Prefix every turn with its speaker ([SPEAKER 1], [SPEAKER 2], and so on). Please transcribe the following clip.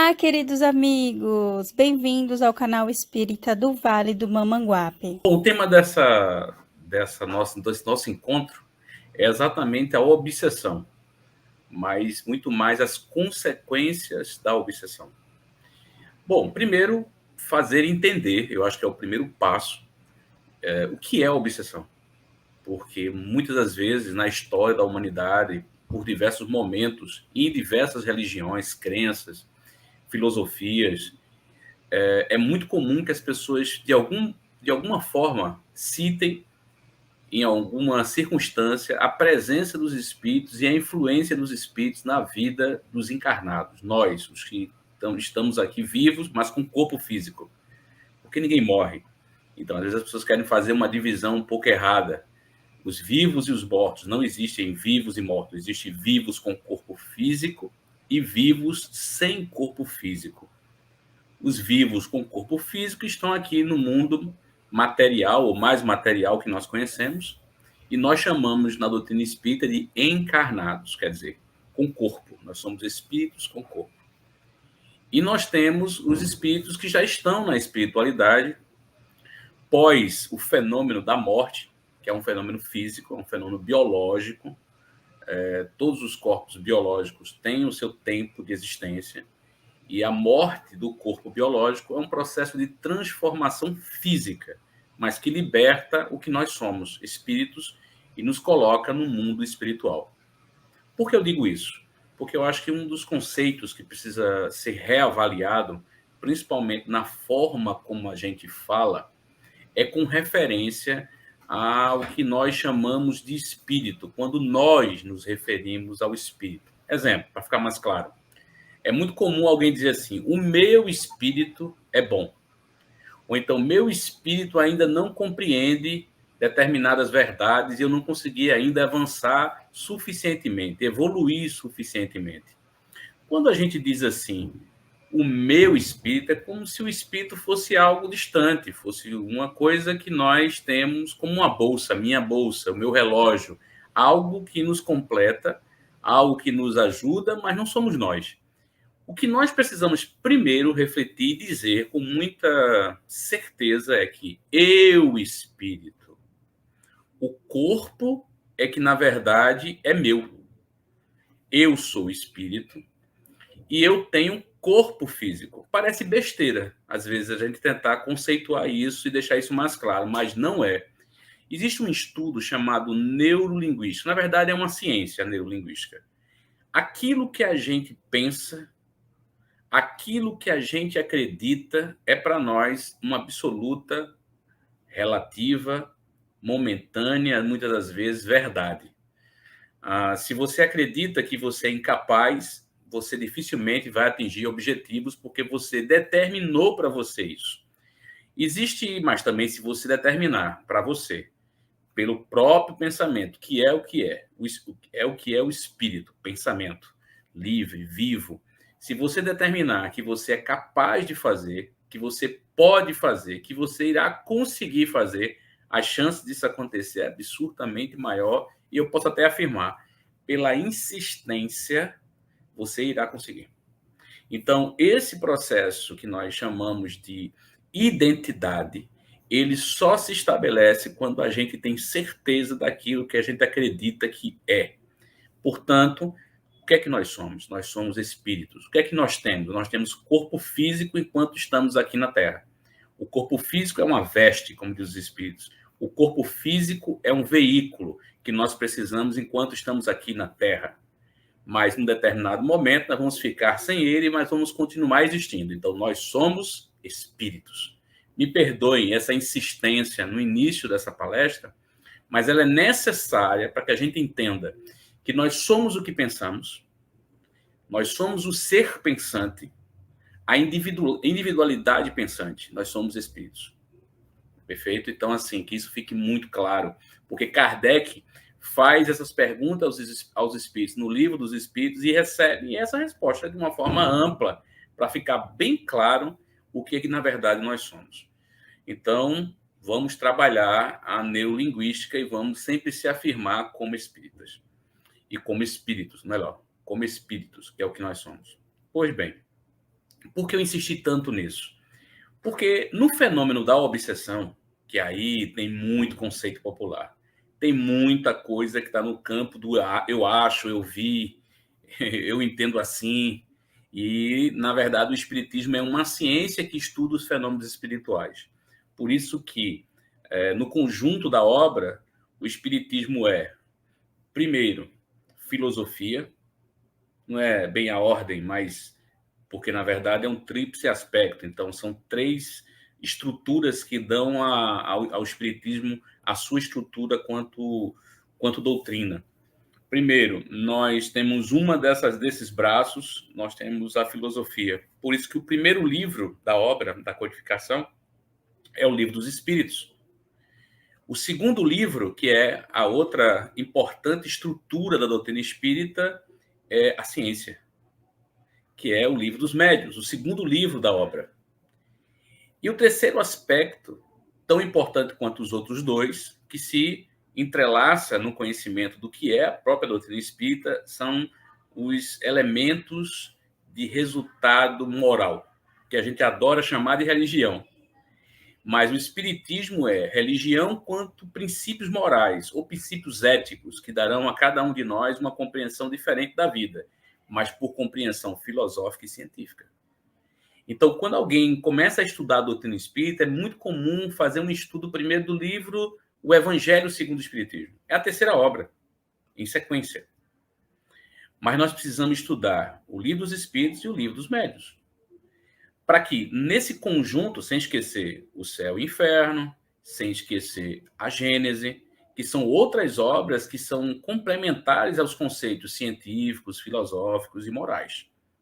[SPEAKER 1] Olá, queridos amigos! Bem-vindos ao canal Espírita do Vale do Mamanguape.
[SPEAKER 2] Bom, o tema desse nosso encontro é exatamente a obsessão, mas muito mais as consequências da obsessão. Bom, primeiro, fazer entender, eu acho que é o primeiro passo, o que é a obsessão. Porque muitas das vezes, na história da humanidade, por diversos momentos, em diversas religiões, crenças, filosofias, é muito comum que as pessoas, de alguma forma, citem em alguma circunstância, a presença dos espíritos e a influência dos espíritos na vida dos encarnados. Nós, os que estamos aqui vivos, mas com corpo físico. Porque ninguém morre. Então, às vezes as pessoas querem fazer uma divisão um pouco errada. Os vivos e os mortos. Não existem vivos e mortos. Existem vivos com corpo físico e vivos sem corpo físico. Os vivos com corpo físico estão aqui no mundo material, ou mais material que nós conhecemos, e nós chamamos na doutrina espírita de encarnados, quer dizer, com corpo. Nós somos espíritos com corpo. E nós temos os espíritos que já estão na espiritualidade pós o fenômeno da morte, que é um fenômeno físico, é um fenômeno biológico. Todos os corpos biológicos têm o seu tempo de existência. E a morte do corpo biológico é um processo de transformação física, mas que liberta o que nós somos, espíritos, e nos coloca no mundo espiritual. Por que eu digo isso? Porque eu acho que um dos conceitos que precisa ser reavaliado, principalmente na forma como a gente fala, é com referência ao que nós chamamos de espírito, quando nós nos referimos ao espírito. Exemplo, para ficar mais claro. É muito comum alguém dizer assim: o meu espírito é bom. Ou então, meu espírito ainda não compreende determinadas verdades e eu não consegui ainda avançar suficientemente, evoluir suficientemente. Quando a gente diz assim, o meu espírito, é como se o espírito fosse algo distante, fosse uma coisa que nós temos como uma bolsa, minha bolsa, o meu relógio, algo que nos completa, algo que nos ajuda, mas não somos nós. O que nós precisamos primeiro refletir e dizer com muita certeza é que eu, espírito, o corpo é que, na verdade, é meu. Eu sou espírito e eu tenho um corpo físico. Parece besteira, às vezes, a gente tentar conceituar isso e deixar isso mais claro, mas não é. Existe um estudo chamado neurolinguística. Na verdade, é uma ciência neurolinguística. Aquilo que a gente pensa, aquilo que a gente acredita é para nós uma absoluta, relativa, momentânea, muitas das vezes, verdade. Se você acredita que você é incapaz, você dificilmente vai atingir objetivos porque você determinou para você isso. Existe, mas também se você determinar para você, pelo próprio pensamento, que é o que é, é o que é o espírito, pensamento livre, vivo. Se você determinar que você é capaz de fazer, que você pode fazer, que você irá conseguir fazer, a chance disso acontecer é absurdamente maior, e eu posso até afirmar, pela insistência, você irá conseguir. Então, esse processo que nós chamamos de identidade, ele só se estabelece quando a gente tem certeza daquilo que a gente acredita que é. Portanto, o que é que nós somos? Nós somos espíritos. O que é que nós temos? Nós temos corpo físico enquanto estamos aqui na Terra. O corpo físico é uma veste, como diz os espíritos. O corpo físico é um veículo que nós precisamos enquanto estamos aqui na Terra. Mas, em determinado momento, nós vamos ficar sem ele, mas vamos continuar existindo. Então, nós somos espíritos. Me perdoem essa insistência no início dessa palestra, mas ela é necessária para que a gente entenda que nós somos o que pensamos, nós somos o ser pensante, a individualidade pensante, nós somos espíritos. Perfeito? Então, assim, que isso fique muito claro, porque Kardec faz essas perguntas aos espíritos no livro dos espíritos e recebe essa resposta de uma forma ampla, para ficar bem claro o que na verdade nós somos. Então, vamos trabalhar a neurolinguística e vamos sempre se afirmar como espíritas. E como espíritos, melhor, como espíritos, que é o que nós somos. Pois bem, Por que eu insisti tanto nisso? Porque no fenômeno da obsessão, que aí tem muito conceito popular, tem muita coisa que está no campo do eu acho, eu vi, eu entendo assim, e, na verdade, o espiritismo é uma ciência que estuda os fenômenos espirituais. Por isso que, no conjunto da obra, o espiritismo é, primeiro, filosofia, não é bem a ordem, mas porque, na verdade, é um tríplice aspecto. Então, são três estruturas que dão ao espiritismo a sua estrutura quanto doutrina. Primeiro, nós temos desses braços, nós temos a filosofia. Por isso que o primeiro livro da obra, da codificação, é o Livro dos Espíritos. O segundo livro, que é a outra importante estrutura da doutrina espírita, é a ciência, que é o Livro dos Médiuns, o segundo livro da obra. E o terceiro aspecto, tão importante quanto os outros dois, que se entrelaça no conhecimento do que é a própria doutrina espírita, são os elementos de resultado moral, que a gente adora chamar de religião. Mas o espiritismo é religião quanto princípios morais ou princípios éticos que darão a cada um de nós uma compreensão diferente da vida, mas por compreensão filosófica e científica. Então, quando alguém começa a estudar a doutrina espírita, é muito comum fazer um estudo primeiro do livro O Evangelho segundo o Espiritismo. É a terceira obra, em sequência. Mas nós precisamos estudar o Livro dos Espíritos e o Livro dos Médiuns. Para que, nesse conjunto, sem esquecer o Céu e o Inferno, sem esquecer a Gênese, que são outras obras que são complementares aos conceitos científicos, filosóficos e morais.